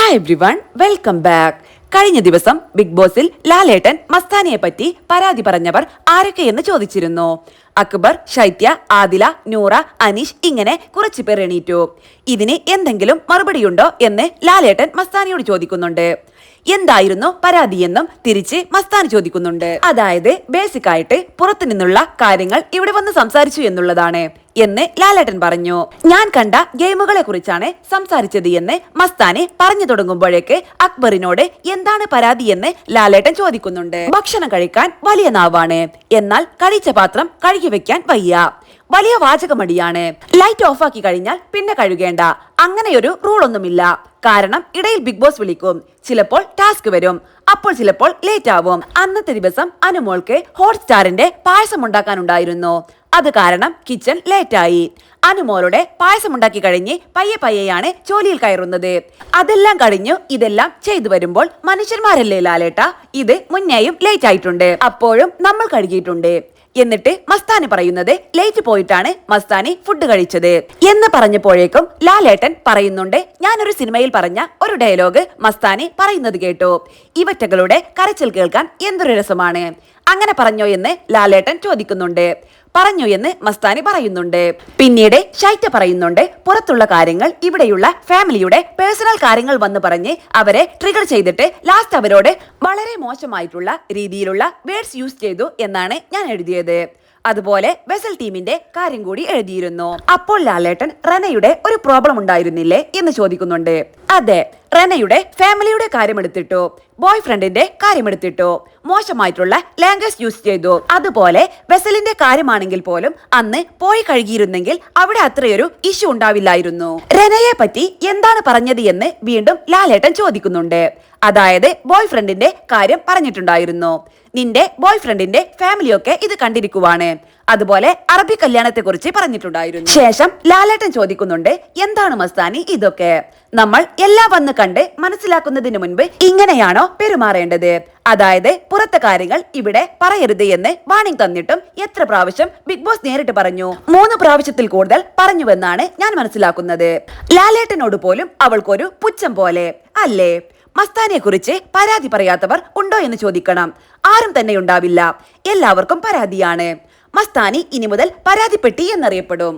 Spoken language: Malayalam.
Hi everyone, welcome back. കഴിഞ്ഞ ദിവസം ബിഗ് ബോസിൽ ലാലേട്ടൻ മസ്താനിയെ പറ്റി പരാതി പറഞ്ഞവർ ആരൊക്കെയെന്ന് ചോദിച്ചിരുന്നു. അക്ബർ, ശൈത്യ, ആദില, നൂറ, അനീഷ് ഇങ്ങനെ കുറച്ചു പേർ എണീറ്റു. ഇതിന് എന്തെങ്കിലും മറുപടിയുണ്ടോ എന്ന് ലാലേട്ടൻ മസ്താനിയോട് ചോദിക്കുന്നുണ്ട്. എന്തായിരുന്നു പരാതിയെന്നും തിരിച്ച് മസ്താനി ചോദിക്കുന്നുണ്ട്. അതായത് ബേസിക് ആയിട്ട് പുറത്തു നിന്നുള്ള കാര്യങ്ങൾ ഇവിടെ വന്ന് സംസാരിച്ചു എന്നുള്ളതാണ് എന്ന് ലാലേട്ടൻ പറഞ്ഞു. ഞാൻ കണ്ട ഗെയിമുകളെ കുറിച്ചാണ് സംസാരിച്ചത് എന്ന് മസ്താനി പറഞ്ഞു തുടങ്ങുമ്പോഴേക്ക് അക്ബറിനോട് എന്താണ് പരാതി എന്ന് ലാലേട്ടൻ ചോദിക്കുന്നുണ്ട്. ഭക്ഷണം കഴിക്കാൻ വലിയ നാവാണ്, എന്നാൽ കഴിച്ച പാത്രം കഴുകി വെക്കാൻ വയ്യ. വലിയ വാചകമടിയാണ്. ലൈറ്റ് ഓഫ് ആക്കി കഴിഞ്ഞാൽ പിന്നെ കഴുകേണ്ട, അങ്ങനെയൊരു റൂൾ ഒന്നുമില്ല. കാരണം ഇടയിൽ ബിഗ് ബോസ് വിളിക്കും, ചിലപ്പോൾ ടാസ്ക് വരും, അപ്പോൾ ചിലപ്പോൾ ലേറ്റ് ആവും. അന്നത്തെ ദിവസം അനുമോൾക്ക് ഹോട്ട്സ്റ്റാറിന്റെ പായസം ഉണ്ടാക്കാനുണ്ടായിരുന്നു. അത് കാരണം കിച്ചൺ ലേറ്റായി. അനുമോളുടെ പായസം ഉണ്ടാക്കി കഴിഞ്ഞ് പയ്യെയാണ് ജോലിയിൽ കയറുന്നത്. അതെല്ലാം കഴിഞ്ഞു ഇതെല്ലാം ചെയ്തു വരുമ്പോൾ മനുഷ്യന്മാരല്ലേ ലാലേട്ട, ഇത് മുന്നേയും ലേറ്റ് ആയിട്ടുണ്ട്, അപ്പോഴും നമ്മൾ കഴുകിയിട്ടുണ്ട്. എന്നിട്ട് മസ്താനി പറയുന്നത് ലേറ്റ് പോയിട്ടാണ് മസ്താനി ഫുഡ് കഴിച്ചത് എന്ന് പറഞ്ഞപ്പോഴേക്കും ലാലേട്ടൻ പറയുന്നുണ്ട്, ഞാനൊരു സിനിമയിൽ പറഞ്ഞ ഒരു ഡയലോഗ് മസ്താനി പറയുന്നത് കേട്ടു. ഇവറ്റകളുടെ കരച്ചിൽ കേൾക്കാൻ എന്തൊരു രസമാണ്. അങ്ങനെ പറഞ്ഞോ എന്ന് ലാലേട്ടൻ ചോദിക്കുന്നുണ്ട്. പറഞ്ഞു എന്ന് മസ്താനി പറയുന്നുണ്ട്. പിന്നീട് ശൈത്യ പറയുന്നുണ്ട്, പുറത്തുള്ള കാര്യങ്ങൾ ഇവിടെയുള്ള ഫാമിലിയുടെ പേഴ്സണൽ കാര്യങ്ങൾ വന്ന് പറഞ്ഞ് അവരെ ട്രിഗർ ചെയ്തിട്ട് ലാസ്റ്റ് അവരോട് വളരെ മോശമായിട്ടുള്ള രീതിയിലുള്ള വേർഡ്സ് യൂസ് ചെയ്തു എന്നാണ് ഞാൻ എഴുതിയത്. അതുപോലെ വെസൽ ടീമിന്റെ കാര്യം കൂടി എഴുതിയിരുന്നു. അപ്പോൾ ലാലേട്ടൻ റെനയുടെ ഒരു പ്രോബ്ലം ഉണ്ടായിരുന്നില്ലേ എന്ന് ചോദിക്കുന്നുണ്ട്. അതെ, റെനയുടെ ഫാമിലിയുടെ കാര്യം എടുത്തിട്ടു, ബോയ് ഫ്രണ്ടിന്റെ കാര്യം എടുത്തിട്ടു, മോശമായിട്ടുള്ള ലാംഗ്വേജ് യൂസ് ചെയ്തു. അതുപോലെ വെസലിന്റെ കാര്യമാണെങ്കിൽ പോലും അന്ന് പോയി കഴുകിയിരുന്നെങ്കിൽ അവിടെ അത്രയൊരു ഇഷ്യൂ ഉണ്ടാവില്ലായിരുന്നു. റെനയെ പറ്റി എന്താണ് പറഞ്ഞത് എന്ന് വീണ്ടും ലാലേട്ടൻ ചോദിക്കുന്നുണ്ട്. അതായത് ബോയ് ഫ്രണ്ടിന്റെ കാര്യം പറഞ്ഞിട്ടുണ്ടായിരുന്നു. നിന്റെ ബോയ് ഫ്രണ്ടിന്റെ ഫാമിലിയൊക്കെ ഇത് കണ്ടിരിക്കുവാണ്. അതുപോലെ അറബി കല്യാണത്തെ കുറിച്ച് പറഞ്ഞിട്ടുണ്ടായിരുന്നു. ശേഷം ലാലേട്ടൻ ചോദിക്കുന്നുണ്ട്, എന്താണ് മസ്താനി ഇതൊക്കെ? നമ്മൾ എല്ലാം വന്ന് കണ്ട് മനസ്സിലാക്കുന്നതിന് മുൻപ് ഇങ്ങനെയാണോ പെരുമാറേണ്ടത്? അതായത് പുറത്തെ കാര്യങ്ങൾ ഇവിടെ പറയരുത് എന്ന് വാണിംഗ് തന്നിട്ടും എത്ര പ്രാവശ്യം ബിഗ് ബോസ് നേരിട്ട് പറഞ്ഞു? 3 പ്രാവശ്യത്തിൽ കൂടുതൽ പറഞ്ഞുവെന്നാണ് ഞാൻ മനസ്സിലാക്കുന്നത്. ലാലേട്ടനോട് പോലും അവൾക്കൊരു പുച്ഛം പോലെ അല്ലേ? മസ്താനിയെ കുറിച്ച് പരാതി പറയാത്തവർ ഉണ്ടോ എന്ന് ചോദിക്കണം. ആരും തന്നെ ഉണ്ടാവില്ല, എല്ലാവർക്കും പരാതിയാണ്. മസ്താനി ഇനി മുതൽ പരാതിപ്പെട്ടി എന്നറിയപ്പെടും.